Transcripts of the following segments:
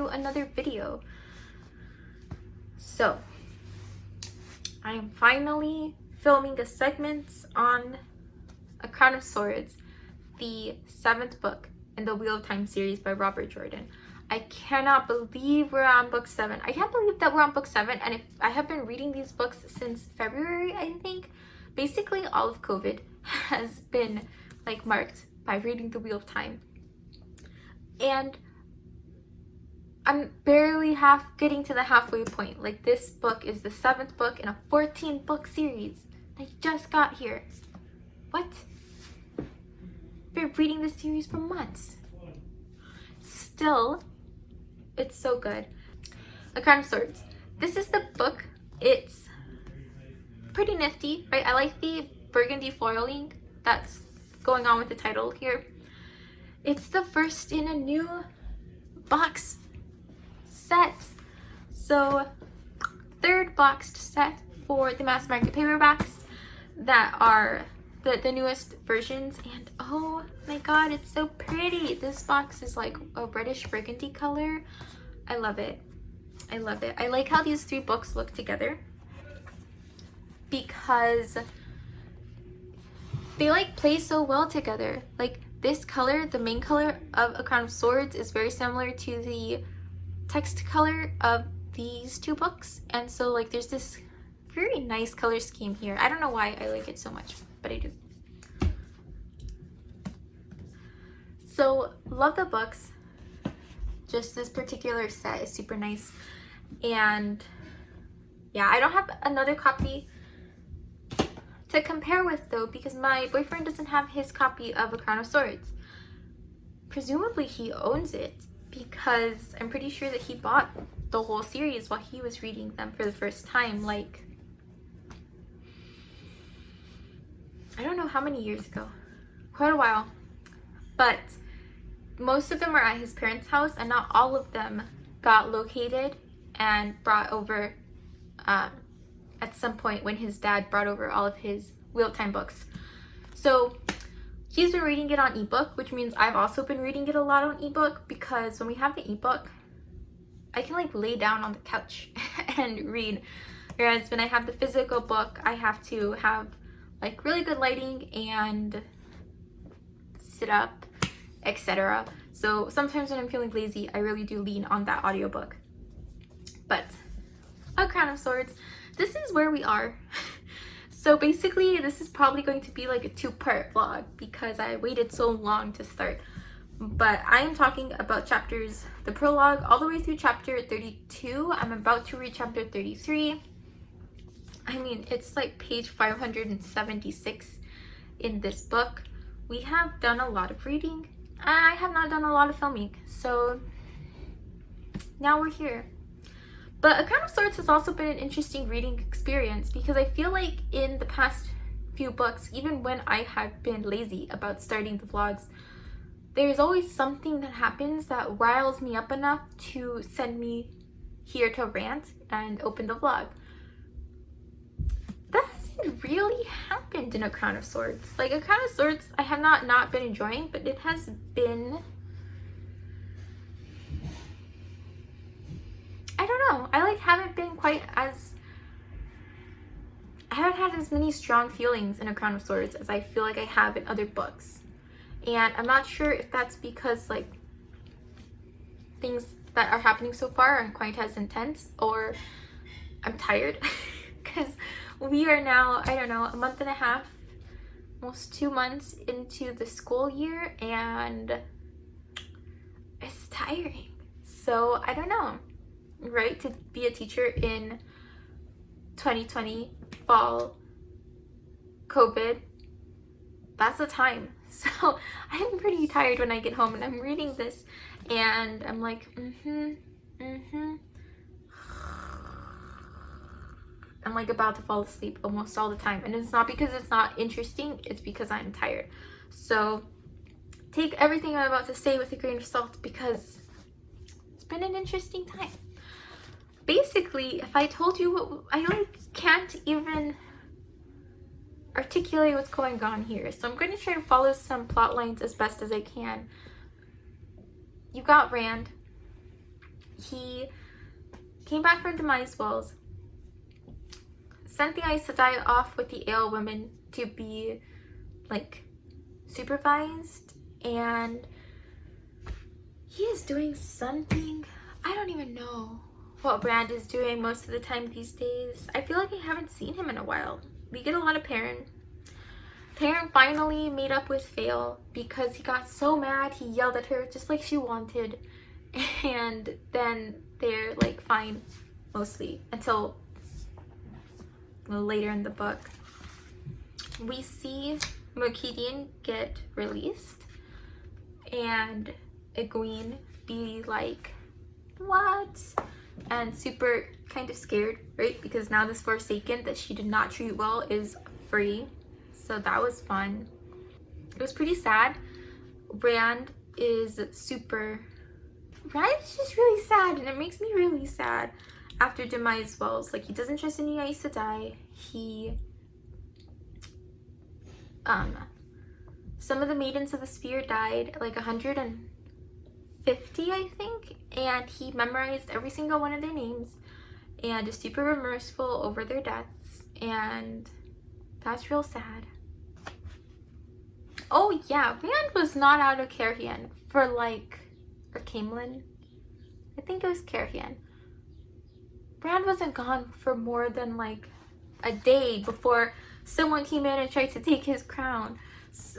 to another video. So I am finally filming a segment on A Crown of Swords, the 7th book in the Wheel of Time series by Robert Jordan. I cannot believe we're on book 7. I can't believe that we're on book 7, and if I have been reading these books since February, I think. Basically all of COVID has been like marked by reading the Wheel of Time, and I'm barely getting to the halfway point. Like, this book is the 7th book in a 14-book series. I just got here. What? I've been reading this series for months. Still, it's so good. A Crown of Swords. This is the book. It's pretty nifty, right? I like the burgundy foiling that's going on with the title here. It's the first in a new box set. So, 3rd boxed set for the mass market paperbacks that are the newest versions, and oh my god, it's so pretty. This box is like a reddish burgundy color. I love it. I love it. I like how these 3 books look together because they like play so well together. Like, this color, the main color of A Crown of Swords, is very similar to the text color of these 2 books, and so like there's this very nice color scheme here. I don't know why I like it so much, but I do. So, love the books. Just this particular set is super nice, and yeah, I don't have another copy to compare with though, because my boyfriend doesn't have his copy of A Crown of Swords. Presumably he owns it, because I'm pretty sure that he bought the whole series while he was reading them for the first time, like, I don't know how many years ago. Quite a while. But most of them are at his parents' house, and not all of them got located and brought over at some point when his dad brought over all of his Wheel of Time books. So he's been reading it on ebook, which means I've also been reading it a lot on ebook, because when we have the ebook, I can like lay down on the couch and read. Whereas when I have the physical book, I have to have like really good lighting and sit up, etc. So sometimes when I'm feeling lazy, I really do lean on that audiobook. But A Crown of Swords, this is where we are. So basically, this is probably going to be like a 2-part vlog because I waited so long to start. But I am talking about chapters, the prologue, all the way through chapter 32. I'm about to read chapter 33. I mean, it's like page 576 in this book. We have done a lot of reading. I have not done a lot of filming. So now we're here. But A Crown of Swords has also been an interesting reading experience, because I feel like in the past few books, even when I have been lazy about starting the vlogs, there's always something that happens that riles me up enough to send me here to rant and open the vlog. That hasn't really happened in A Crown of Swords. Like, A Crown of Swords I have not been enjoying, but it has been, I don't know, I like haven't been quite as, I haven't had as many strong feelings in A Crown of Swords as I feel like I have in other books. And I'm not sure if that's because like things that are happening so far aren't quite as intense, or I'm tired. Because we are now, I don't know, a month and a half, almost 2 months into the school year, and it's tiring. So I don't know, right? To be a teacher in 2020 fall COVID, that's a time. So I'm pretty tired when I get home and I'm reading this and I'm like, I'm like about to fall asleep almost all the time, and it's not because it's not interesting, it's because I'm tired. So take everything I'm about to say with a grain of salt, because it's been an interesting time. Basically, if I told you what, I like can't even articulate what's going on here, so I'm going to try to follow some plot lines as best as I can. You got Rand. He came back from Demise Wells, sent the Aes Sedai off with the Ale women to be like supervised, and he is doing something. I don't even know what Brand is doing most of the time these days. I feel like I haven't seen him in a while. We get a lot of Perrin. Perrin finally made up with Fael because he got so mad he yelled at her just like she wanted, and then they're like fine mostly until later in the book. We see Mokidian get released and Egwene be like, what? And super kind of scared, right? Because now this Forsaken that she did not treat well is free. So that was fun. It was pretty sad. Rand is just really sad, and it makes me really sad after Demise Wells. Like, he doesn't trust any Aes Sedai. He some of the Maidens of the Sphere died, like 150 I think, and he memorized every single one of their names and is super remorseful over their deaths, and that's real sad. Oh yeah, Rand was not out of Cairhien for like, or Camelin, I think it was Cairhien. Rand wasn't gone for more than like a day before someone came in and tried to take his crown.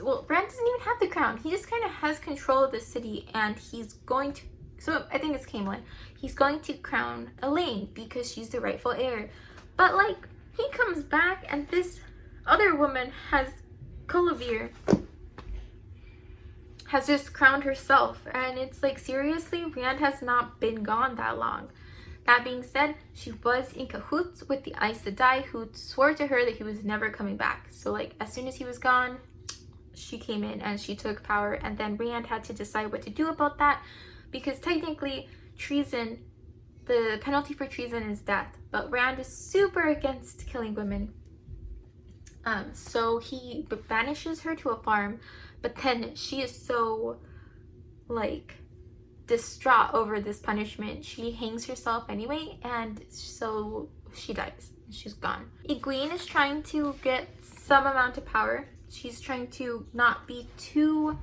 Well, Rand doesn't even have the crown. He just kind of has control of the city, and he's going to, so I think it's Camelin, he's going to crown Elaine because she's the rightful heir. But like, he comes back and this other woman has, Colivir, has just crowned herself, and it's like, seriously, Rand has not been gone that long. That being said, she was in cahoots with the Aes Sedai, who swore to her that he was never coming back. So like, as soon as he was gone, she came in and she took power, and then Rand had to decide what to do about that, because technically treason, the penalty for treason is death, but Rand is super against killing women. So he banishes her to a farm, but then she is so like distraught over this punishment, she hangs herself anyway, and so she dies. She's gone. Egwene is trying to get some amount of power. She's trying to not be too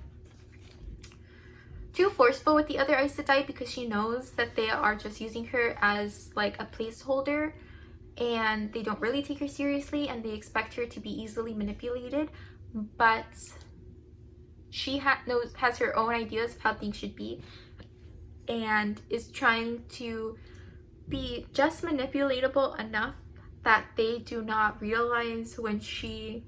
forceful with the other Aes Sedai, because she knows that they are just using her as like a placeholder, and they don't really take her seriously, and they expect her to be easily manipulated. But she has her own ideas of how things should be, and is trying to be just manipulatable enough that they do not realize when she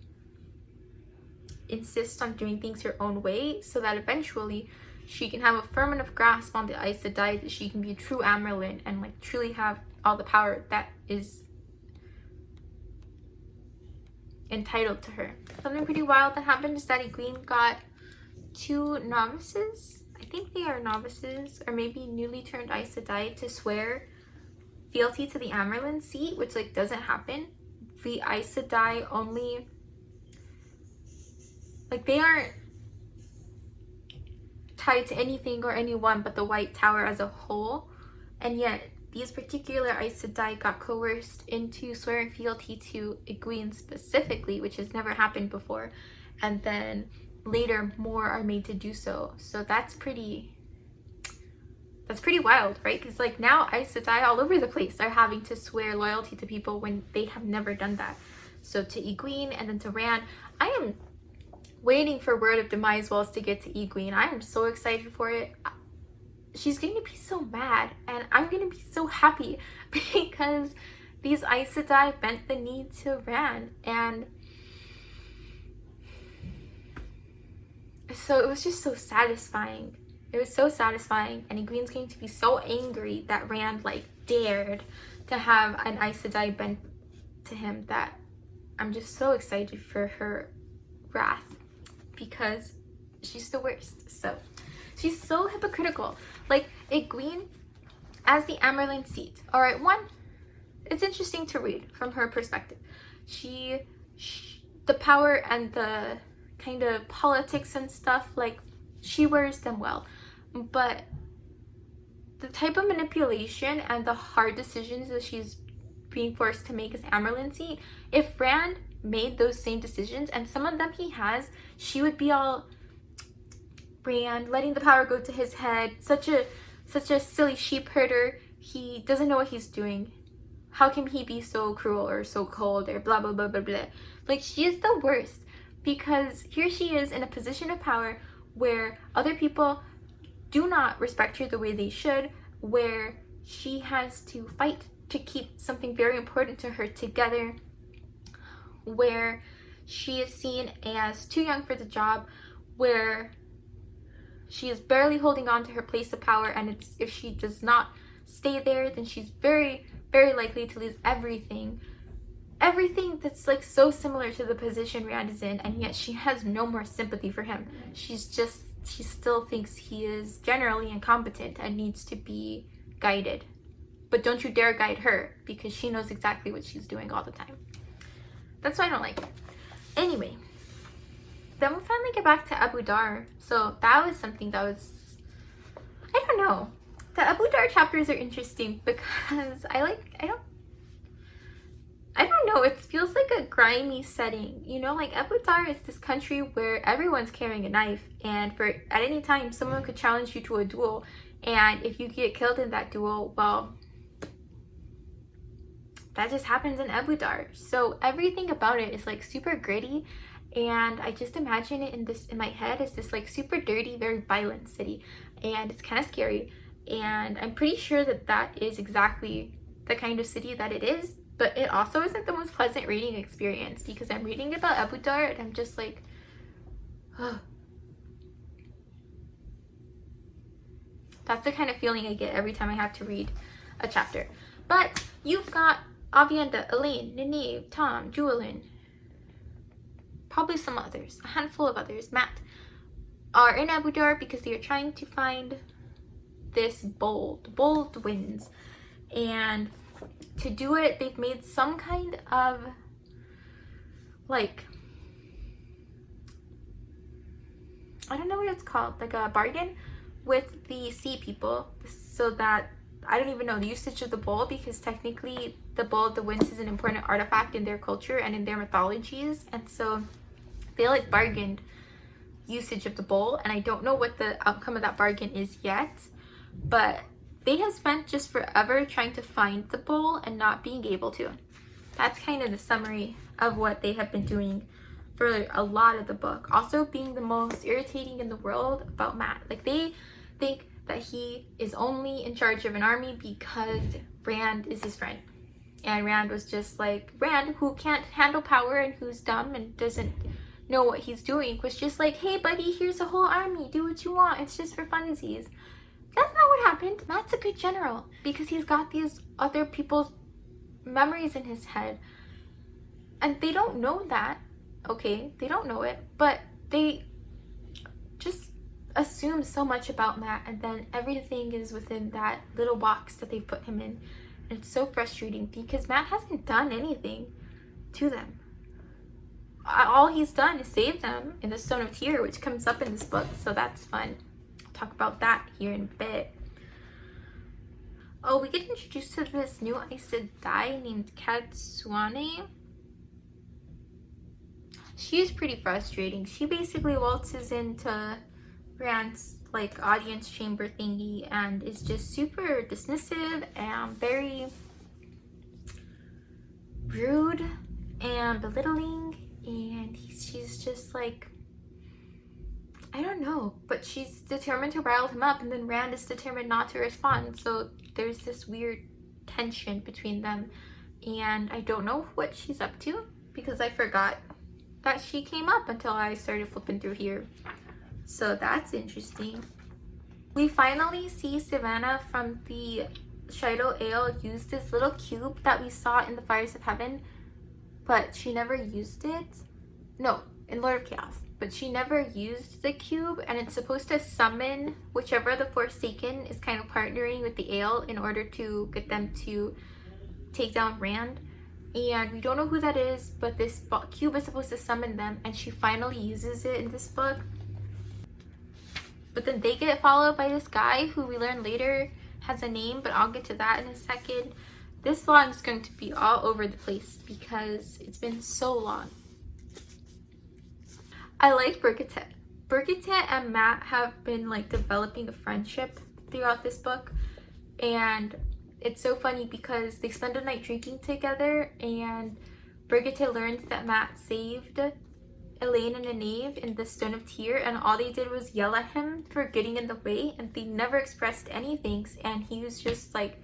insists on doing things her own way, so that eventually she can have a firm enough grasp on the Aes Sedai that she can be a true Amyrlin and like truly have all the power that is entitled to her. Something pretty wild that happened is that Egwene got 2 novices, I think they are novices, or maybe newly turned Aes Sedai, to swear fealty to the Amyrlin seat, which like doesn't happen. The Aes Sedai only, like, they aren't tied to anything or anyone but the White Tower as a whole, and yet these particular Aes Sedai got coerced into swearing fealty to Egwene specifically, which has never happened before, and then later more are made to do so. So that's pretty wild, right? Because like, now Aes Sedai all over the place are having to swear loyalty to people when they have never done that. So to Egwene and then to Rand, I am waiting for word of Demise Wells to get to Egwene. I am so excited for it. She's going to be so mad, and I'm going to be so happy, because these Aes Sedai bent the knee to Rand, and so it was just so satisfying. It was so satisfying, and Egwene's going to be so angry that Rand like dared to have an Aes Sedai bent to him, that I'm just so excited for her wrath, because she's the worst. So she's so hypocritical. Like, Egwene as the Amyrlin seat. All right, one, it's interesting to read from her perspective. She the power and the kind of politics and stuff, like, she wears them well, but the type of manipulation and the hard decisions that she's being forced to make as Amerlincy, if Rand made those same decisions, and some of them he has, she would be all, Rand, letting the power go to his head, such a silly sheep herder, he doesn't know what he's doing. How can he be so cruel or so cold or blah blah blah blah blah. Like, she is the worst, because here she is in a position of power where other people do not respect her the way they should, where she has to fight to keep something very important to her together, where she is seen as too young for the job, where she is barely holding on to her place of power, and if she does not stay there, then she's very, very likely to lose everything that's like so similar to the position Rand is in, and yet she has no more sympathy for him. She still thinks he is generally incompetent and needs to be guided. But don't you dare guide her, because she knows exactly what she's doing all the time. That's why I don't like it. Anyway, then we finally get back to Abu Dar. So that was something that was, I don't know. The Abu Dar chapters are interesting because I don't know, it feels like a grimy setting. You know, like Abu Dar is this country where everyone's carrying a knife, and at any time someone could challenge you to a duel, and if you get killed in that duel, well, that just happens in Abu Dar. So everything about it is like super gritty, and I just imagine it in my head as this like super dirty, very violent city, and it's kind of scary. And I'm pretty sure that is exactly the kind of city that it is, but it also isn't the most pleasant reading experience, because I'm reading about Abu Dar and I'm just like, oh. That's the kind of feeling I get every time I have to read a chapter. But you've got Avienda, Elaine, Nynaeve, Tom, Julian, probably some others, a handful of others, Matt, are in Abu Dar because they are trying to find this bold wins. And to do it, they've made some kind of like, I don't know what it's called, like a bargain with the sea people, so that, I don't even know the usage of the bowl, because technically the bowl of the winds is an important artifact in their culture and in their mythologies, and so they like bargained usage of the bowl, and I don't know what the outcome of that bargain is yet, but they have spent just forever trying to find the bowl and not being able to. That's kind of the summary of what they have been doing for a lot of the book. Also being the most irritating in the world about Matt. Like, they think that he is only in charge of an army because Rand is his friend. And Rand was just like, Rand, who can't handle power and who's dumb and doesn't know what he's doing, was just like, hey buddy, here's a whole army, do what you want, it's just for funsies. That's not what happened. Matt's a good general because he's got these other people's memories in his head. And they don't know that. Okay, they don't know it, but they just assume so much about Matt, and then everything is within that little box that they've put him in. And it's so frustrating because Matt hasn't done anything to them. All he's done is save them in the Stone of Tear, which comes up in this book, so that's fun. Talk about that here in a bit. Oh, we get introduced to this new Aes Sedai named Katsuane. She's pretty frustrating. She basically waltzes into Rand's like audience chamber thingy and is just super dismissive and very rude and belittling, and she's just like, I don't know, but she's determined to rile him up, and then Rand is determined not to respond. So there's this weird tension between them, and I don't know what she's up to because I forgot that she came up until I started flipping through here. So that's interesting. We finally see Savannah from the Shido Ale use this little cube that we saw in the Fires of Heaven, but she never used it. No, in Lord of Chaos. But she never used the cube, and it's supposed to summon whichever of the Forsaken is kind of partnering with the Ale in order to get them to take down Rand. And we don't know who that is, but this cube is supposed to summon them, and she finally uses it in this book. But then they get followed by this guy who we learn later has a name, but I'll get to that in a second. This vlog is going to be all over the place because it's been so long. I like Brigitte. Brigitte and Matt have been like developing a friendship throughout this book, and it's so funny because they spend a night drinking together, and Brigitte learns that Matt saved Elaine and Neve in the Stone of Tear, and all they did was yell at him for getting in the way, and they never expressed any thanks, and he was just like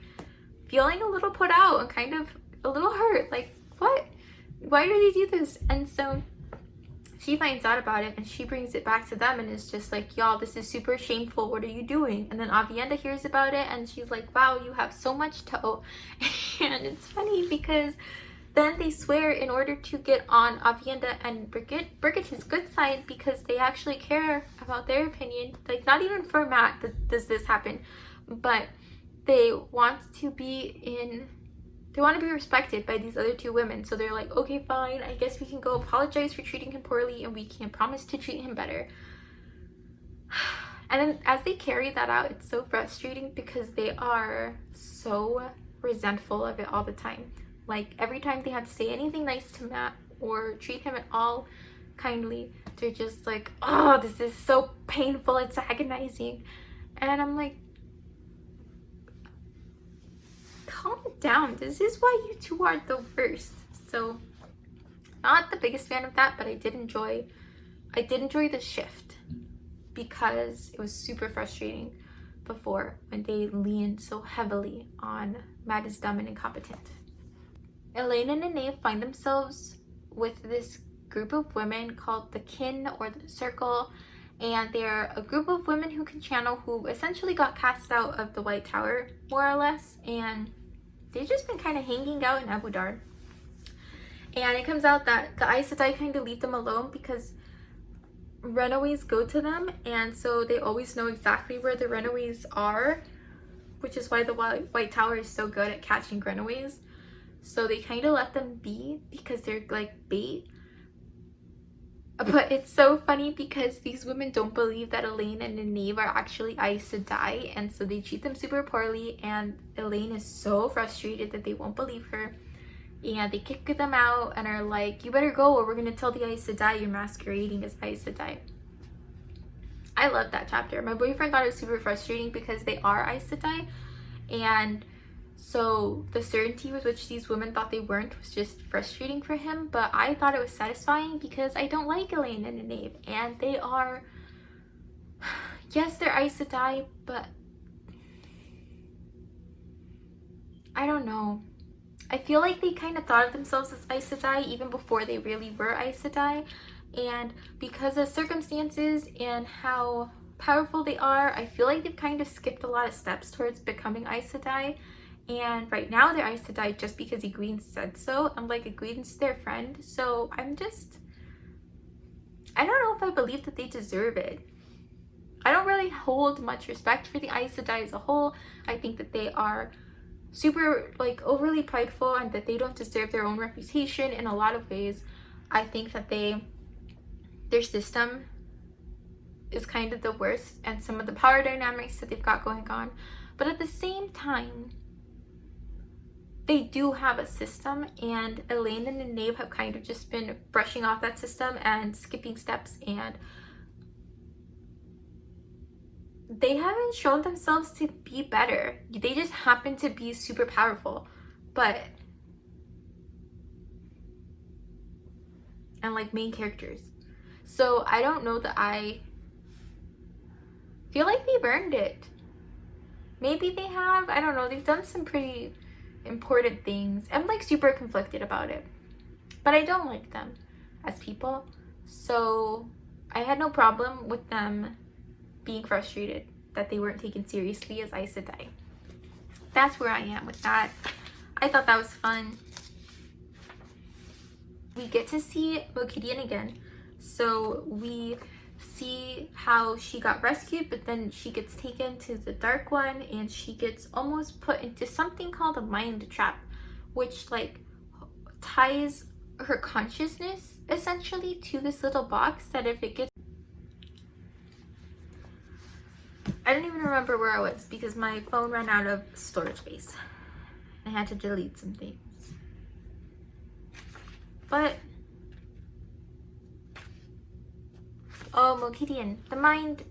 feeling a little put out and kind of a little hurt, like, what? Why do they do this? And so she finds out about it and she brings it back to them and is just like, y'all, this is super shameful, what are you doing? And then Avienda hears about it and she's like, wow, you have so much toe. And it's funny because then they swear in order to get on Avienda and Brigitte's good side, because they actually care about their opinion. Like, not even for Matt does this happen, but they want to be respected by these other two women. So they're like, okay, fine, I guess we can go apologize for treating him poorly and we can promise to treat him better. And then as they carry that out, it's so frustrating because they are so resentful of it all the time. Like, every time they have to say anything nice to Matt or treat him at all kindly, they're just like, oh, this is so painful, it's agonizing. And I'm like, calm down, this is why you two are the worst. So, not the biggest fan of that, but I did enjoy the shift because it was super frustrating before when they leaned so heavily on Matt is dumb and incompetent. Elaine and Neve find themselves with this group of women called the Kin or the Circle, and they're a group of women who can channel, who essentially got cast out of the White Tower, more or less, and they've just been kind of hanging out in Abu Dhar. And it comes out that the Aes Sedai kind of leave them alone because runaways go to them, and so they always know exactly where the runaways are, which is why the White Tower is so good at catching runaways. So they kind of let them be because they're like bait. But it's so funny because these women don't believe that Elaine and Neve are actually Aes Sedai, and so they treat them super poorly, and Elaine is so frustrated that they won't believe her, and they kick them out and are like, you better go or we're gonna tell the Aes Sedai you're masquerading as Aes Sedai. I love that chapter. My boyfriend thought it was super frustrating because they are Aes Sedai, and so the certainty with which these women thought they weren't was just frustrating for him, but I thought it was satisfying because I don't like Elaine and Neve, and they are, yes, they're Aes Sedai, but I don't know. I feel like they kind of thought of themselves as Aes Sedai even before they really were Aes Sedai, and because of circumstances and how powerful they are, I feel like they've kind of skipped a lot of steps towards becoming Aes Sedai. And right now they're Aes Sedai just because Egwene said so. I'm like, Egwene's their friend, so I don't know if I believe that they deserve it. I don't really hold much respect for the Aes Sedai as a whole. I think that they are super like overly prideful and that they don't deserve their own reputation in a lot of ways. I think that their system is kind of the worst, and some of the power dynamics that they've got going on. But at the same time, they do have a system, and Elaine and Neve have kind of just been brushing off that system and skipping steps, and they haven't shown themselves to be better. They just happen to be super powerful, and like main characters. So I don't know that I feel like they've earned it. Maybe they have, I don't know. They've done some pretty important things. I'm like super conflicted about it, but I don't like them as people, so I had no problem with them being frustrated that they weren't taken seriously as Aes Sedai. That's where I am with that. I thought that was fun. We get to see Mokidian again, so we see how she got rescued, but then she gets taken to the Dark One and she gets almost put into something called a mind trap, which like ties her consciousness essentially to this little box that if it gets, I don't even remember where I was because my phone ran out of storage space. I had to delete some things. But oh, Mokidian, the mind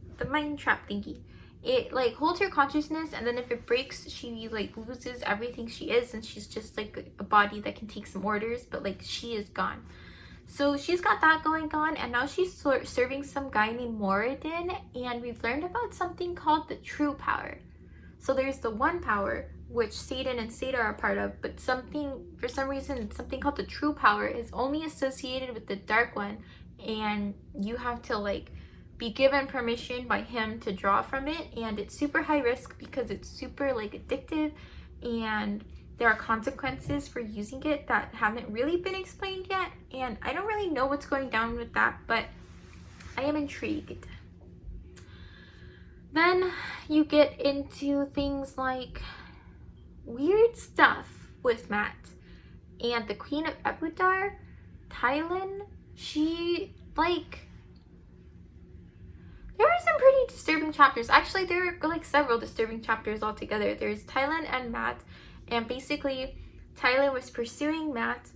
trap thingy. It like holds her consciousness, and then if it breaks, she like loses everything she is, and she's just like a body that can take some orders, but like she is gone. So she's got that going on, and now she's serving some guy named Moradin, and we've learned about something called the true power. So there's the one power, which Satan and Seta are a part of, but for some reason, something called the true power is only associated with the dark one, and you have to like be given permission by him to draw from it, and it's super high risk because it's super like addictive, and there are consequences for using it that haven't really been explained yet, and I don't really know what's going down with that, but I am intrigued. Then you get into things like weird stuff with Matt and the Queen of Ebudar, Tylan. She like, there are some pretty disturbing chapters. Actually, there are like several disturbing chapters altogether. There's Tylan and Matt, and basically Tylan was pursuing Matt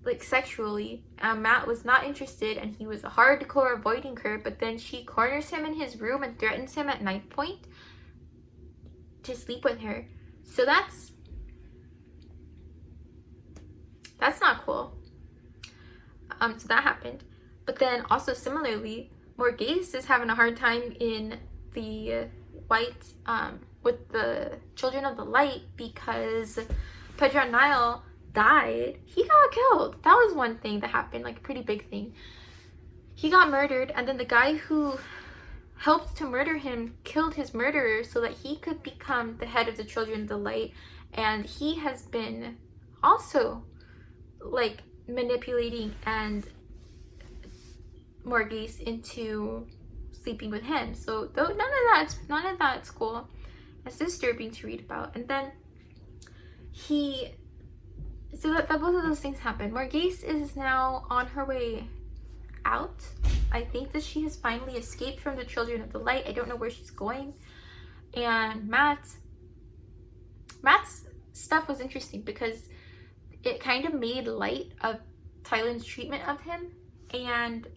like sexually, and Matt was not interested, and he was hardcore avoiding her, but then she corners him in his room and threatens him at knife point to sleep with her. So that's not cool. So that happened. But then also similarly, Morghese is having a hard time in the white with the Children of the Light because Pedro Nile died. He got killed. That was one thing that happened, like a pretty big thing. He got murdered, and then the guy who helped to murder him killed his murderer so that he could become the head of the Children of the Light, and he has been also like manipulating and Morghese into sleeping with him. So though none of that's cool. It's disturbing to read about. And then that both of those things happened. Morghese is now on her way out. I think that she has finally escaped from the Children of the Light. I don't know where she's going. And Matt's stuff was interesting because it kind of made light of Tylan's treatment of him, and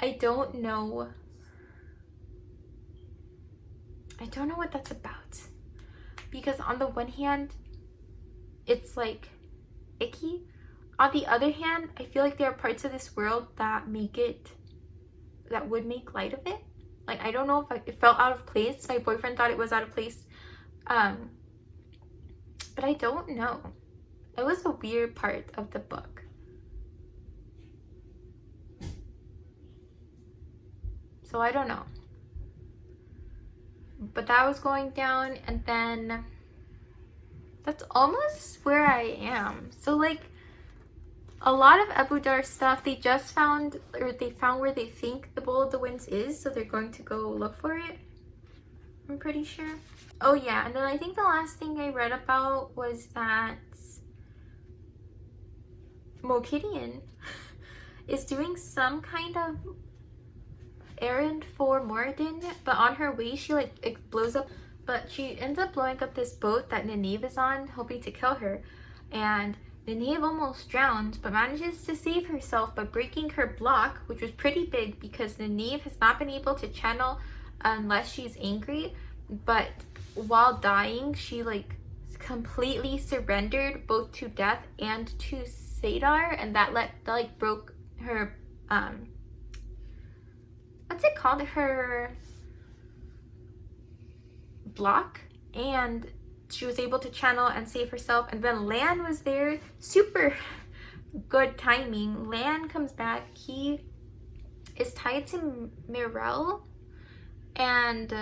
I don't know what that's about, because on the one hand it's like icky, on the other hand I feel like there are parts of this world that would make light of it. Like, I don't know if it felt out of place. My boyfriend thought it was out of place, but I don't know. It was a weird part of the book. So I don't know. But that was going down, and then that's almost where I am. So like a lot of Ebudar stuff, they found where they think the Bowl of the Winds is, so they're going to go look for it, I'm pretty sure. Oh yeah, and then I think the last thing I read about was that Mokidian is doing some kind of errand for Moradin, but on her way she it blows up, but she ends up blowing up this boat that Nynaeve is on, hoping to kill her, and Nynaeve almost drowns but manages to save herself by breaking her block, which was pretty big because Nynaeve has not been able to channel unless she's angry, but while dying she like completely surrendered both to death and to Sadar, and that broke her what's it called, her block, and she was able to channel and save herself. And then Lan was there, super good timing. Lan comes back, he is tied to Mirel, and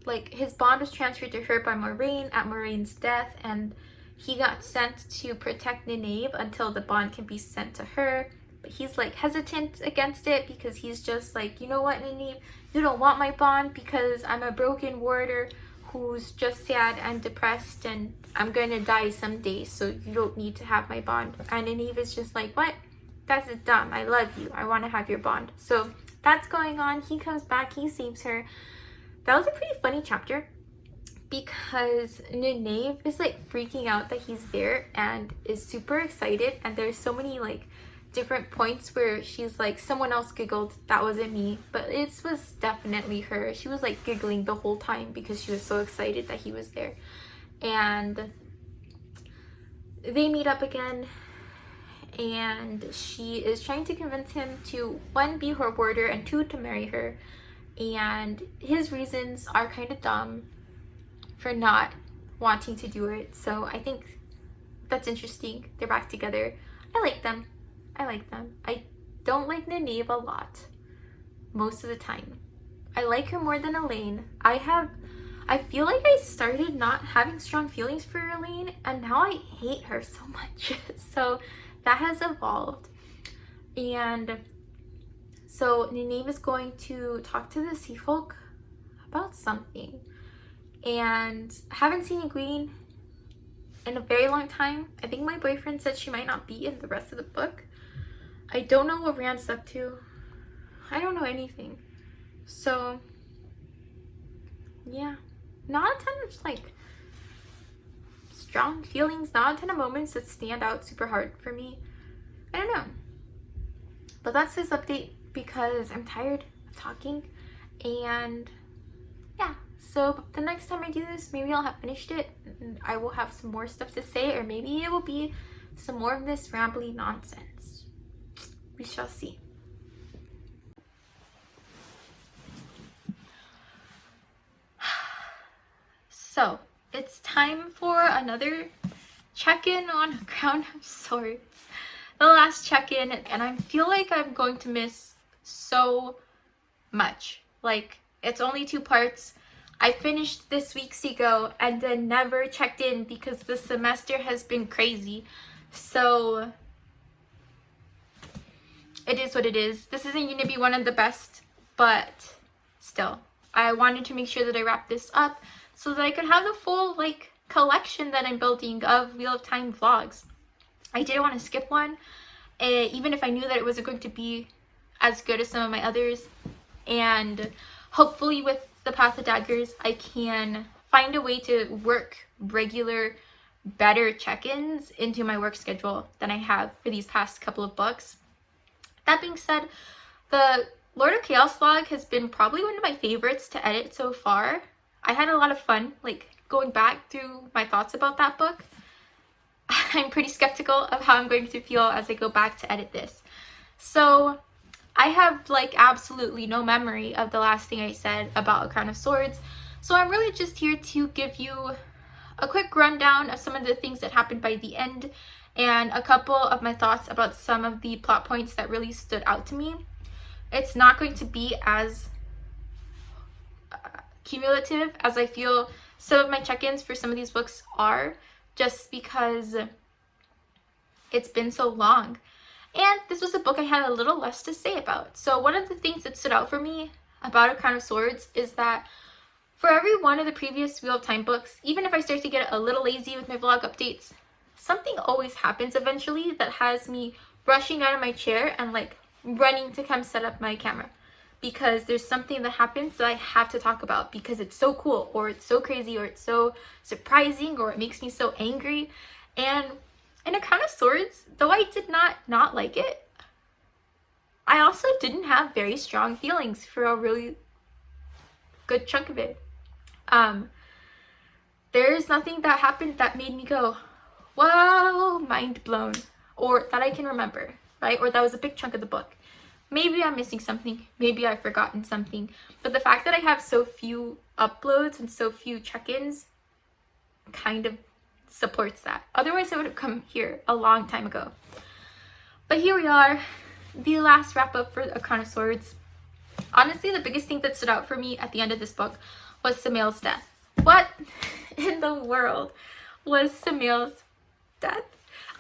like his bond was transferred to her by Moraine at Moraine's death, and he got sent to protect Nynaeve until the bond can be sent to her. But he's like hesitant against it because he's just like, you know what, Nynaeve, you don't want my bond because I'm a broken warder who's just sad and depressed, and I'm gonna die someday, so you don't need to have my bond. And Nynaeve is just like, what? That's dumb. I love you. I want to have your bond. So that's going on. He comes back, he saves her. That was a pretty funny chapter because Nynaeve is like freaking out that he's there and is super excited, and there's so many like different points where she's like, someone else giggled, that wasn't me, but it was definitely her. She was like giggling the whole time because she was so excited that he was there. And they meet up again, and she is trying to convince him to, one, be her warder, and two, to marry her. And his reasons are kind of dumb for not wanting to do it. So I think that's interesting. They're back together. I like them. I don't like Nynaeve a lot most of the time. I like her more than Elaine. I feel like I started not having strong feelings for Elaine, and now I hate her so much. So that has evolved. And so Nynaeve is going to talk to the sea folk about something. And I haven't seen Egwene in a very long time. I think my boyfriend said she might not be in the rest of the book. I don't know what Rand's up to. I don't know anything. So yeah, not a ton of like strong feelings, not a ton of moments that stand out super hard for me. I don't know. But that's this update because I'm tired of talking. And yeah, so the next time I do this, maybe I'll have finished it and I will have some more stuff to say, or maybe it will be some more of this rambly nonsense. We shall see. So it's time for another check-in on Crown of Swords. The last check-in, and I feel like I'm going to miss so much. Like, it's only 2 parts. I finished this week's ago and then never checked in because the semester has been crazy. So it is what it is. This isn't going to be one of the best, but still, I wanted to make sure that I wrap this up so that I could have the full like collection that I'm building of Wheel of Time vlogs. I didn't want to skip one, even if I knew that it wasn't going to be as good as some of my others. And hopefully with the Path of Daggers, I can find a way to work regular, better check-ins into my work schedule than I have for these past couple of books. That being said, the Lord of Chaos vlog has been probably one of my favorites to edit so far. I had a lot of fun, like, going back through my thoughts about that book. I'm pretty skeptical of how I'm going to feel as I go back to edit this. So I have like absolutely no memory of the last thing I said about A Crown of Swords. So I'm really just here to give you a quick rundown of some of the things that happened by the end and a couple of my thoughts about some of the plot points that really stood out to me. It's not going to be as cumulative as I feel some of my check-ins for some of these books are, just because it's been so long. And this was a book I had a little less to say about. So one of the things that stood out for me about A Crown of Swords is that for every one of the previous Wheel of Time books, even if I start to get a little lazy with my vlog updates, something always happens eventually that has me rushing out of my chair and like running to come set up my camera. Because there's something that happens that I have to talk about because it's so cool, or it's so crazy, or it's so surprising, or it makes me so angry. And in A Crown of Swords, though I did not like it, I also didn't have very strong feelings for a really good chunk of it. There's nothing that happened that made me go, whoa, mind blown, or that I can remember, right? Or that was a big chunk of the book. Maybe I'm missing something, maybe I've forgotten something, but the fact that I have so few uploads and so few check-ins kind of supports that. Otherwise I would have come here a long time ago. But here we are, the last wrap up for A Crown of Swords. Honestly, the biggest thing that stood out for me at the end of this book was Samael's death. What in the world was Samael's death?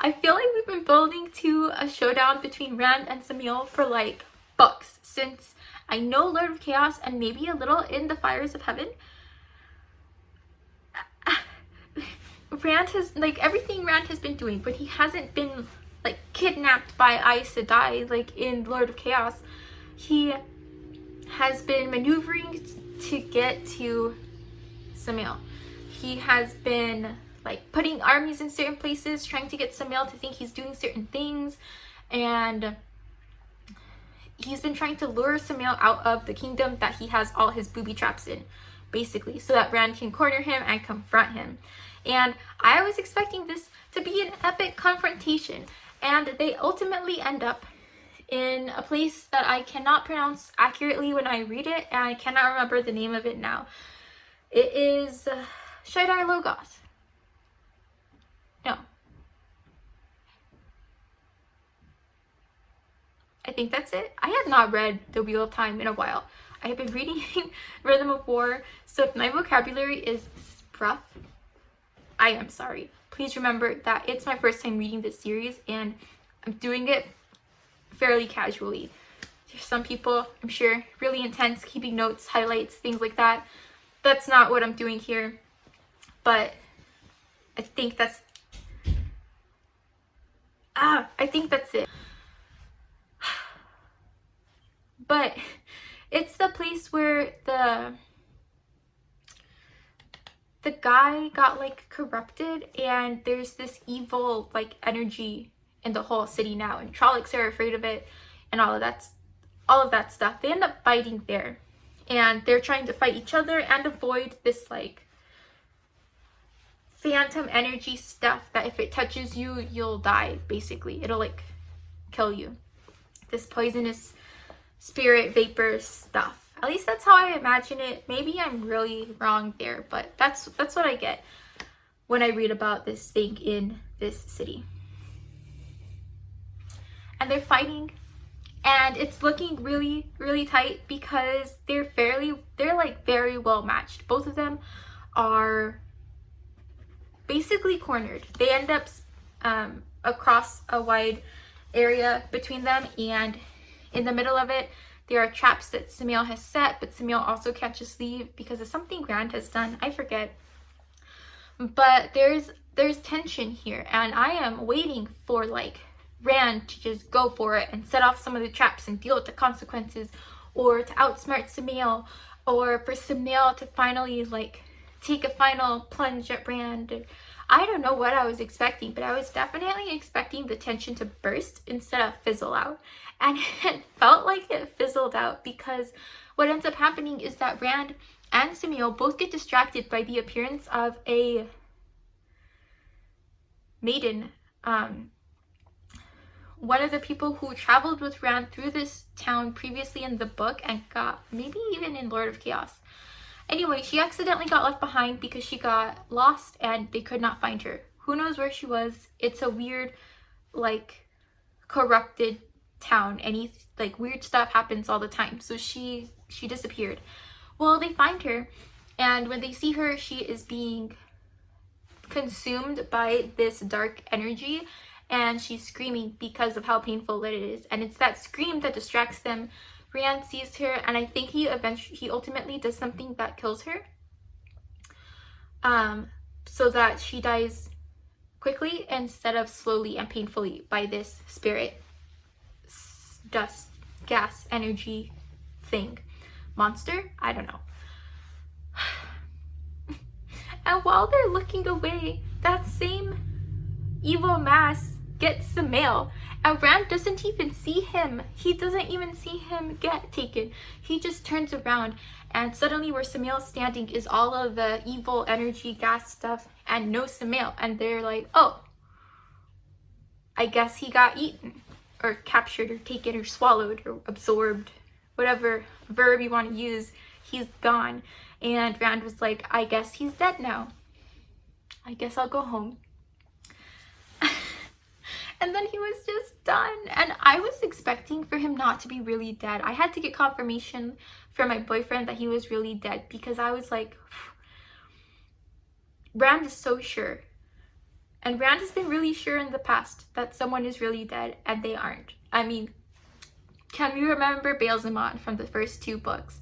I feel like we've been building to a showdown between Rand and Samael for like books, since I know Lord of Chaos and maybe a little in the Fires of Heaven. Rand has, like, everything Rand has been doing, but he hasn't been like kidnapped by Aes Sedai like in Lord of Chaos. He has been maneuvering to get to Samael. He has been like putting armies in certain places, trying to get Samael to think he's doing certain things, and he's been trying to lure Samael out of the kingdom that he has all his booby traps in, basically, so that Rand can corner him and confront him. And I was expecting this to be an epic confrontation, and they ultimately end up in a place that I cannot pronounce accurately when I read it, and I cannot remember the name of it now. It is Shadar Logoth. No. I think that's it. I have not read The Wheel of Time in a while. I have been reading Rhythm of War, so if my vocabulary is rough, I am sorry. Please remember that it's my first time reading this series, and I'm doing it fairly casually. There's some people, I'm sure, really intense, keeping notes, highlights, things like that. That's not what I'm doing here, but I think that's it. But it's the place where the guy got like corrupted, and there's this evil like energy in the whole city now, and Trollocs are afraid of it, and all of that stuff. They end up fighting there, and they're trying to fight each other and avoid this like phantom energy stuff that if it touches you, you'll die, basically. It'll like kill you. This poisonous spirit vapor stuff. At least that's how I imagine it. Maybe I'm really wrong there, but that's what I get when I read about this thing in this city. And they're fighting, and it's looking really, really tight because they're like very well matched. Both of them are basically cornered. They end up across a wide area between them, and in the middle of it there are traps that Samael has set, but Samael also can't just leave because of something Rand has done. I forget. But there's tension here, and I am waiting for like Rand to just go for it and set off some of the traps and deal with the consequences, or to outsmart Samael, or for Samael to finally like take a final plunge at Rand. I don't know what I was expecting, but I was definitely expecting the tension to burst instead of fizzle out. And it felt like it fizzled out, because what ends up happening is that Rand and Samael both get distracted by the appearance of a maiden. One of the people who traveled with Rand through this town previously in the book, and got maybe even in Lord of Chaos. Anyway, she accidentally got left behind because she got lost and they could not find her. Who knows where she was? It's a weird, like, corrupted town. Any like weird stuff happens all the time. So she disappeared. Well, they find her, and when they see her, she is being consumed by this dark energy, and she's screaming because of how painful it is. And it's that scream that distracts them. Rand sees her, and I think he ultimately does something that kills her, so that she dies quickly instead of slowly and painfully by this spirit, dust, gas, energy thing, monster. I don't know. And while they're looking away, that same evil mass gets Samael, and Rand doesn't even see him. He doesn't even see him get taken. He just turns around, and suddenly where Samael's standing is all of the evil energy gas stuff and no Samael. And they're like, oh, I guess he got eaten or captured or taken or swallowed or absorbed, whatever verb you want to use. He's gone. And Rand was like, I guess he's dead now. I guess I'll go home. And then he was just done. And I was expecting for him not to be really dead. I had to get confirmation from my boyfriend that he was really dead, because I was like, Rand is so sure. And Rand has been really sure in the past that someone is really dead, and they aren't. I mean, can we remember Baelzemont from the first 2 books?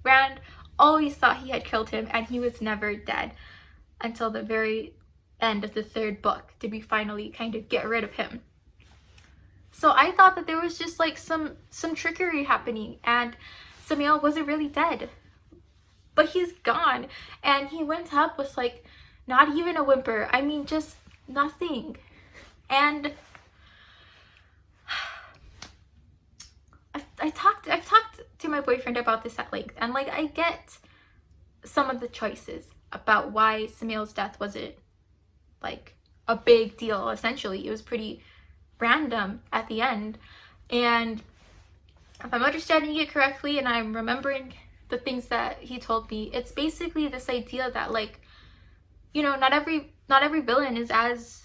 Rand always thought he had killed him, and he was never dead until the very end of the 3rd book, to be finally kind of get rid of him. So I thought that there was just like some trickery happening, and Samael wasn't really dead. But he's gone. And he went up with like not even a whimper. I mean, just nothing. And I've talked to my boyfriend about this at length, and like I get some of the choices about why Samael's death wasn't like a big deal. Essentially, it was pretty random at the end. And if I'm understanding it correctly and I'm remembering the things that he told me, it's basically this idea that, like, you know, not every villain is as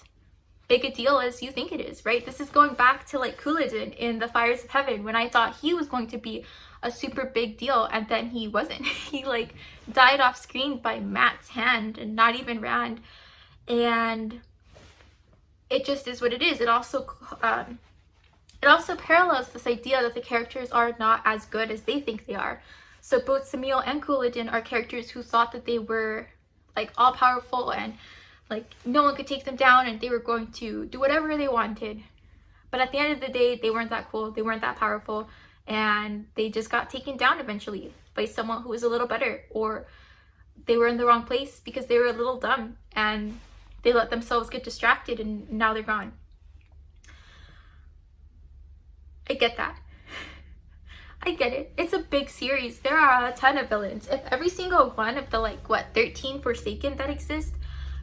big a deal as you think it is, right? This is going back to like Couladin in the Fires of Heaven, when I thought he was going to be a super big deal, and then he wasn't. He like died off screen by Matt's hand, and not even Rand. And it just is what it is. It also parallels this idea that the characters are not as good as they think they are. So both Samael and Couladin are characters who thought that they were like all powerful and like no one could take them down, and they were going to do whatever they wanted. But at the end of the day, they weren't that cool, they weren't that powerful, and they just got taken down eventually by someone who was a little better, or they were in the wrong place because they were a little dumb and they let themselves get distracted, and now they're gone. I get that. I get it. It's a big series. There are a ton of villains. If every single one of the like 13 Forsaken that exist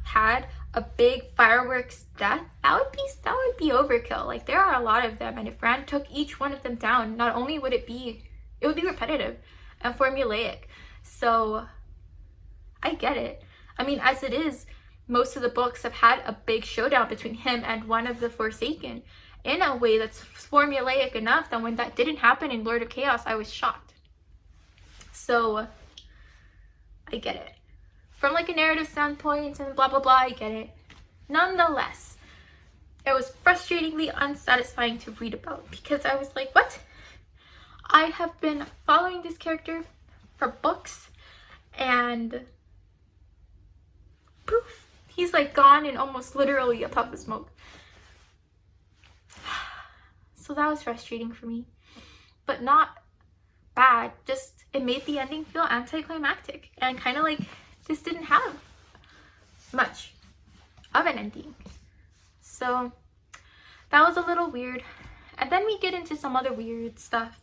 had a big fireworks death, that would be overkill. Like, there are a lot of them, and if Rand took each one of them down, not only would it be repetitive and formulaic. So I get it. I mean, as it is, most of the books have had a big showdown between him and one of the Forsaken in a way that's formulaic enough that when that didn't happen in Lord of Chaos, I was shocked. So I get it. From like a narrative standpoint and blah blah blah, I get it. Nonetheless, it was frustratingly unsatisfying to read about, because I was like, what? I have been following this character for books, and poof, he's like gone in almost literally a puff of smoke. So that was frustrating for me, but not bad. Just it made the ending feel anticlimactic, and kind of like this didn't have much of an ending. So that was a little weird. And then we get into some other weird stuff.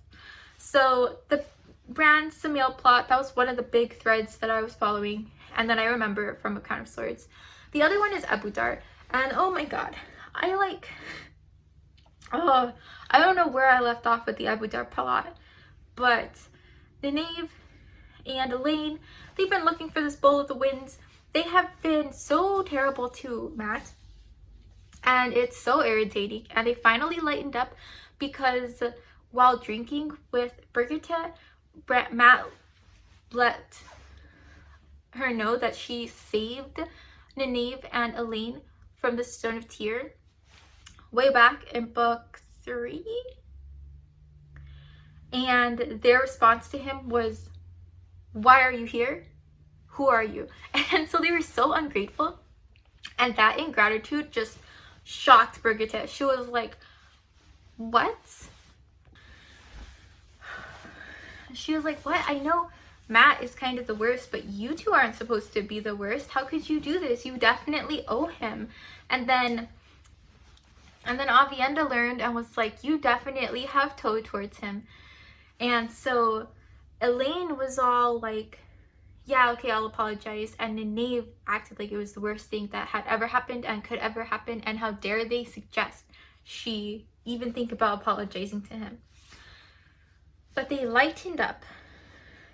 So the Rand Samael plot, that was one of the big threads that I was following, and then I remember it from A Crown of Swords. The other one is Ebudar, and oh my god, I don't know where I left off with the Ebudar plot, but Nynaeve and Elaine, they've been looking for this Bowl of the Winds. They have been so terrible to Matt, and it's so irritating. And they finally lightened up because while drinking with Brigitte, Matt let her know that she saved Nynaeve and Elaine from the Stone of Tyr way back in book 3. And their response to him was, "Why are you here? Who are you?" And so they were so ungrateful, and that ingratitude just shocked Brigitte. She was like, what? She was like, what? I know Matt is kind of the worst, but you two aren't supposed to be the worst. How could you do this? You definitely owe him. And then Avienda learned and was like, you definitely have toe towards him. And so Elaine was all like, yeah, okay, I'll apologize. And Nynaeve acted like it was the worst thing that had ever happened and could ever happen, and how dare they suggest she even think about apologizing to him. But they lightened up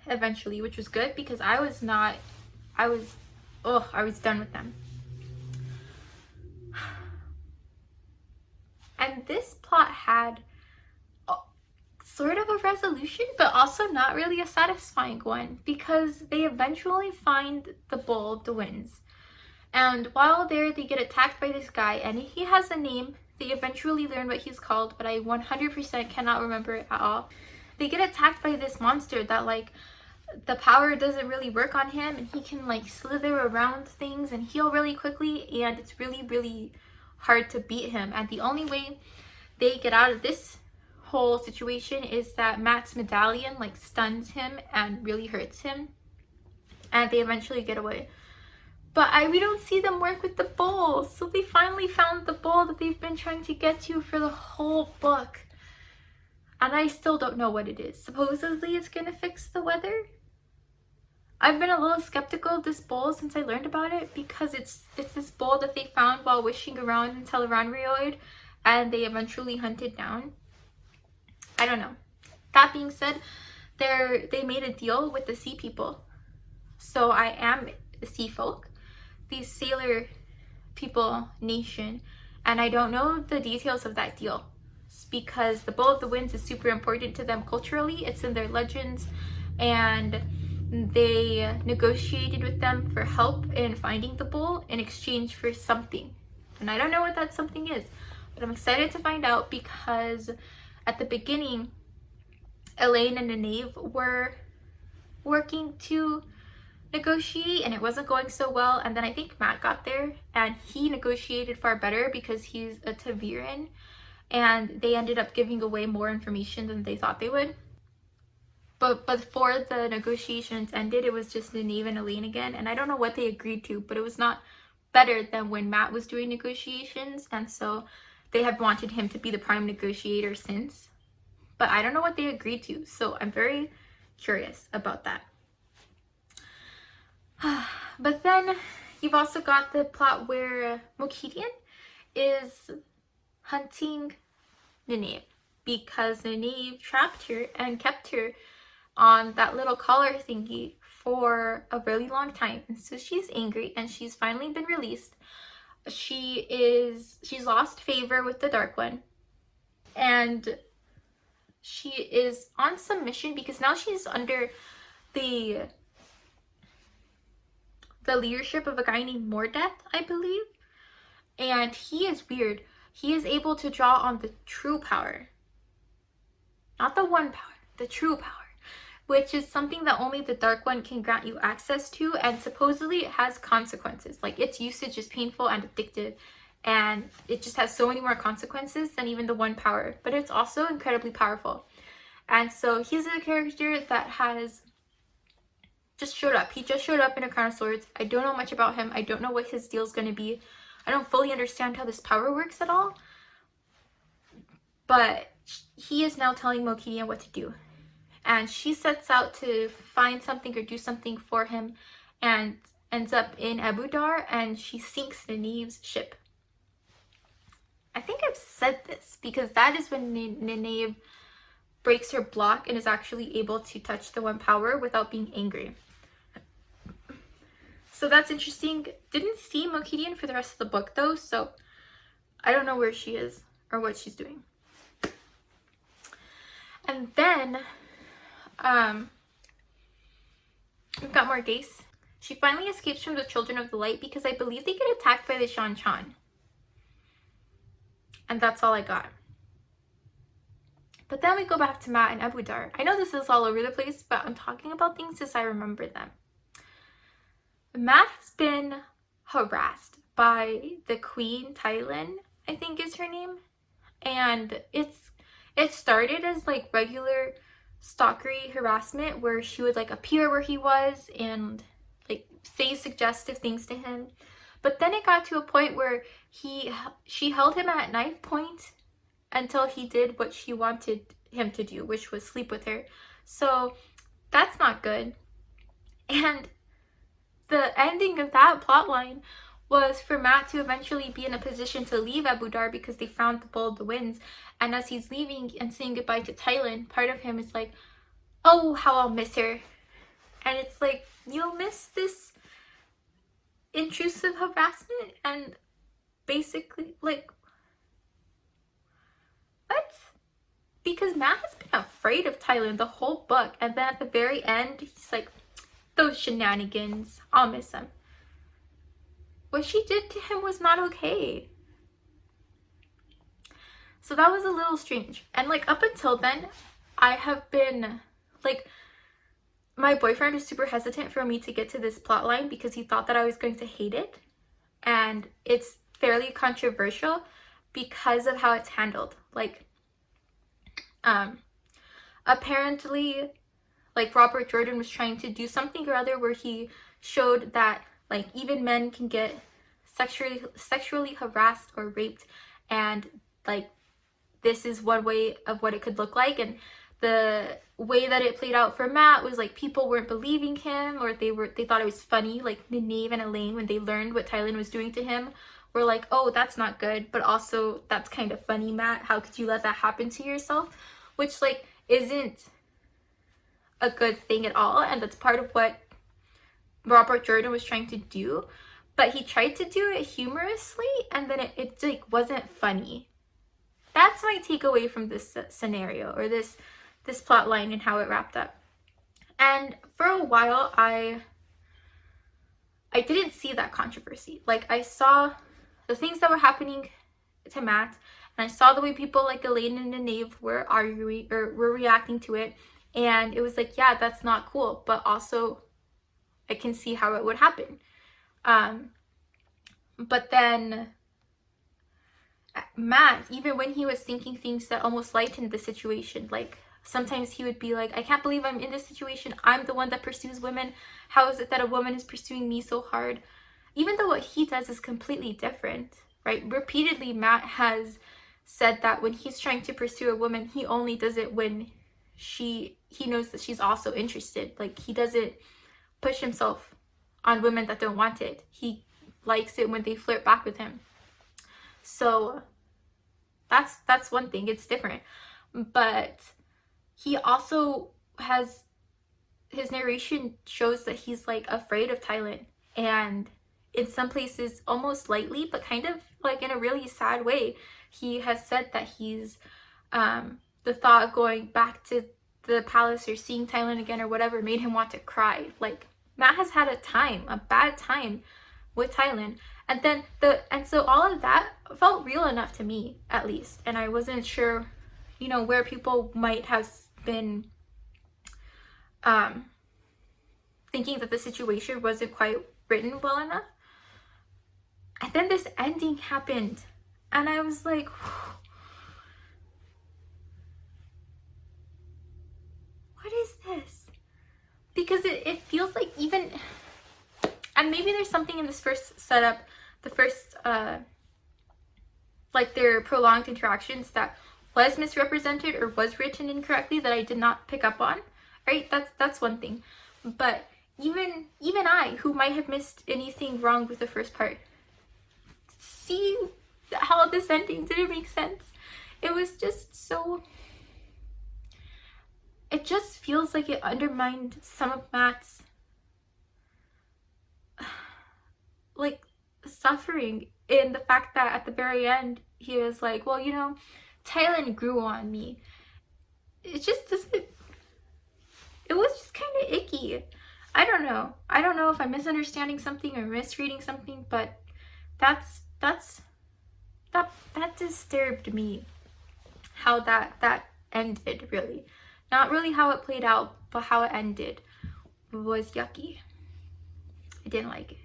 eventually, which was good, because I was done with them. And this plot had sort of a resolution, but also not really a satisfying one, because they eventually find the Bowl of the Winds. And while there, they get attacked by this guy, and he has a name. They eventually learn what he's called, but I 100% cannot remember it at all. They get attacked by this monster that, like, the power doesn't really work on him, and he can, like, slither around things and heal really quickly, and it's really, really hard to beat him. And the only way they get out of this whole situation is that Matt's medallion like stuns him and really hurts him, and they eventually get away. But we don't see them work with the bowl. So they finally found the bowl that they've been trying to get to for the whole book. And I still don't know what it is. Supposedly it's gonna fix the weather. I've been a little skeptical of this bowl since I learned about it, because it's this bowl that they found while wishing around in Tel'aran'rhiod, and they eventually hunted down. I don't know. That being said, they made a deal with the sea people. So I am the sea folk, these sailor people nation, and I don't know the details of that deal because the Bowl of the Winds is super important to them culturally. It's in their legends, and they negotiated with them for help in finding the bowl in exchange for something, and I don't know what that something is, but I'm excited to find out, because at the beginning Elaine and Nynaeve were working to negotiate and it wasn't going so well, and then I think Matt got there and he negotiated far better because he's a Ta'veren, and they ended up giving away more information than they thought they would. But before the negotiations ended, it was just Nynaeve and Elaine again, and I don't know what they agreed to, but it was not better than when Matt was doing negotiations, and so they have wanted him to be the prime negotiator since. But I don't know what they agreed to, so I'm very curious about that. But then you've also got the plot where Mokedian is hunting Nynaeve because Nynaeve trapped her and kept her on that little collar thingy for a really long time, and so she's angry and she's finally been released. She's lost favor with the Dark One, and she is on some mission because now she's under the leadership of a guy named Mordeth, I believe, and he is weird. He is able to draw on the true power, not the one power, the true power, which is something that only the Dark One can grant you access to, and supposedly it has consequences. Like, its usage is painful and addictive, and it just has so many more consequences than even the one power, but it's also incredibly powerful. And so he's a character that has just showed up. He just showed up in A Crown of Swords. I don't know much about him. I don't know what his deal is going to be. I don't fully understand how this power works at all, but he is now telling Mokedian what to do. And she sets out to find something or do something for him and ends up in Abu Dar, and she sinks Nynaeve's ship. I think I've said this because that is when Nynaeve breaks her block and is actually able to touch the one power without being angry. So that's interesting. Didn't see Mokedian for the rest of the book though, so I don't know where she is or what she's doing. And then we've got Morghese. She finally escapes from the Children of the Light because I believe they get attacked by the Shan Chan. And that's all I got. But then we go back to Matt and Abu Dar. I know this is all over the place, but I'm talking about things as I remember them. Matt has been harassed by the Queen Tylin, I think is her name. And it started as like regular stalkery harassment where she would like appear where he was and like say suggestive things to him. But then it got to a point where she held him at knife point until he did what she wanted him to do, which was sleep with her. So that's not good. And the ending of that plotline was for Matt to eventually be in a position to leave Abu Dar because they found the Bowl of the Winds. And as he's leaving and saying goodbye to Tylin, part of him is like, oh, how I'll miss her. And it's like, you'll miss this intrusive harassment? And basically, like, what? Because Matt has been afraid of Tylin the whole book, and then at the very end, he's like, those shenanigans, I'll miss them. What she did to him was not okay. So that was a little strange. And like up until then, I have been like, my boyfriend was super hesitant for me to get to this plotline because he thought that I was going to hate it. And it's fairly controversial because of how it's handled. Like, Apparently, like, Robert Jordan was trying to do something or other where he showed that, like, even men can get sexually harassed or raped, and, like, this is one way of what it could look like. And the way that it played out for Matt was, like, people weren't believing him, or they thought it was funny. Like, Neve and Elaine, when they learned what Tylen was doing to him, were like, oh, that's not good, but also that's kind of funny, Matt. How could you let that happen to yourself? Which, like, isn't a good thing at all, and that's part of what Robert Jordan was trying to do. But he tried to do it humorously, and then it like wasn't funny. That's my takeaway from this scenario, or this plot line and how it wrapped up. And for a while, I didn't see that controversy. Like, I saw the things that were happening to Matt, and I saw the way people like Elaine and Neve were arguing or were reacting to it, and it was like, yeah, that's not cool, but also I can see how it would happen. But then Matt, even when he was thinking things that almost lightened the situation, like, sometimes he would be like, I can't believe I'm in this situation. I'm the one that pursues women. How is it that a woman is pursuing me so hard? Even though what he does is completely different, right? Repeatedly, Matt has said that when he's trying to pursue a woman, he only does it when he knows that she's also interested. Like, he doesn't push himself on women that don't want it. He likes it when they flirt back with him. So that's one thing. It's different. But he also has, his narration shows that he's, like, afraid of Tylen, and in some places almost lightly, but kind of like in a really sad way, he has said that he's the thought of going back to the palace or seeing Tylen again or whatever made him want to cry. Like, Matt has had a bad time with Tylen, and so all of that felt real enough to me, at least. And I wasn't sure, where people might have been thinking that the situation wasn't quite written well enough. And then this ending happened, and I was like, what is this? Because it feels like, even, and maybe there's something in this first setup, the first like their prolonged interactions, that was misrepresented or was written incorrectly that I did not pick up on, right? That's one thing. But even I, who might have missed anything wrong with the first part, see how this ending didn't make sense. It was just so, it just feels like it undermined some of Matt's like suffering, in the fact that at the very end he was like, well, Tylen grew on me. It just doesn't, it was just kind of icky. I don't know if I'm misunderstanding something or misreading something, but that disturbed me, how that ended. Really, not really how it played out, but how it ended was yucky. I didn't like it.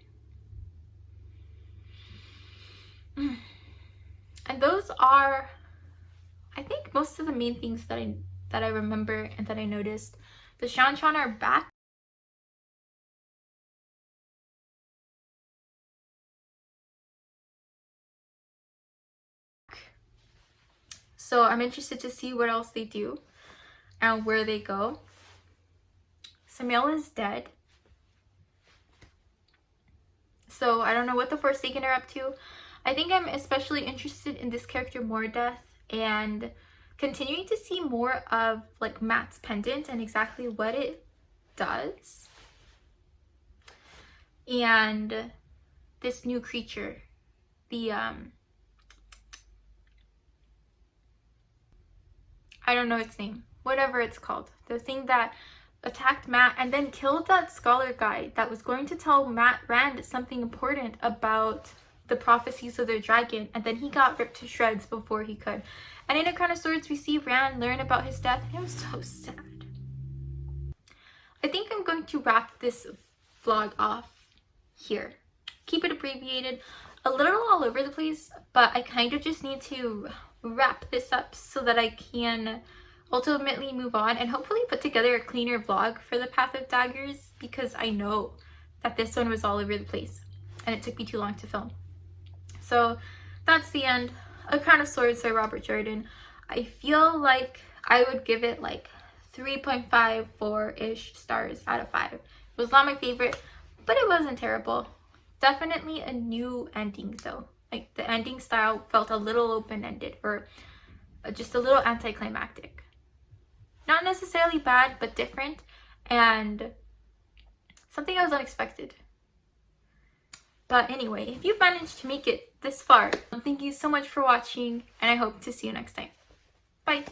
And those are, I think, most of the main things that I remember and that I noticed. The Shanshan are back. So I'm interested to see what else they do and where they go. Samael is dead. So I don't know what the Forsaken are up to. I think I'm especially interested in this character Mordeth, and continuing to see more of, like, Matt's pendant and exactly what it does. And this new creature, the I don't know its name, whatever it's called, the thing that attacked Matt and then killed that scholar guy that was going to tell Matt Rand something important about the prophecies of the dragon, and then he got ripped to shreds before he could. And in A Crown of Swords, we see Rand learn about his death, and it was so sad. I think I'm going to wrap this vlog off here. Keep it abbreviated, a little all over the place, but I kind of just need to wrap this up so that I can ultimately move on and hopefully put together a cleaner vlog for the Path of Daggers, because I know that this one was all over the place and it took me too long to film. So that's the end of Crown of Swords by Robert Jordan. I feel like I would give it like 3.54-ish stars out of 5. It was not my favorite, but it wasn't terrible. Definitely a new ending though. Like the ending style felt a little open-ended, or just a little anticlimactic. Not necessarily bad, but different, and something that was unexpected. But anyway, if you've managed to make it this far, thank you so much for watching, and I hope to see you next time. Bye!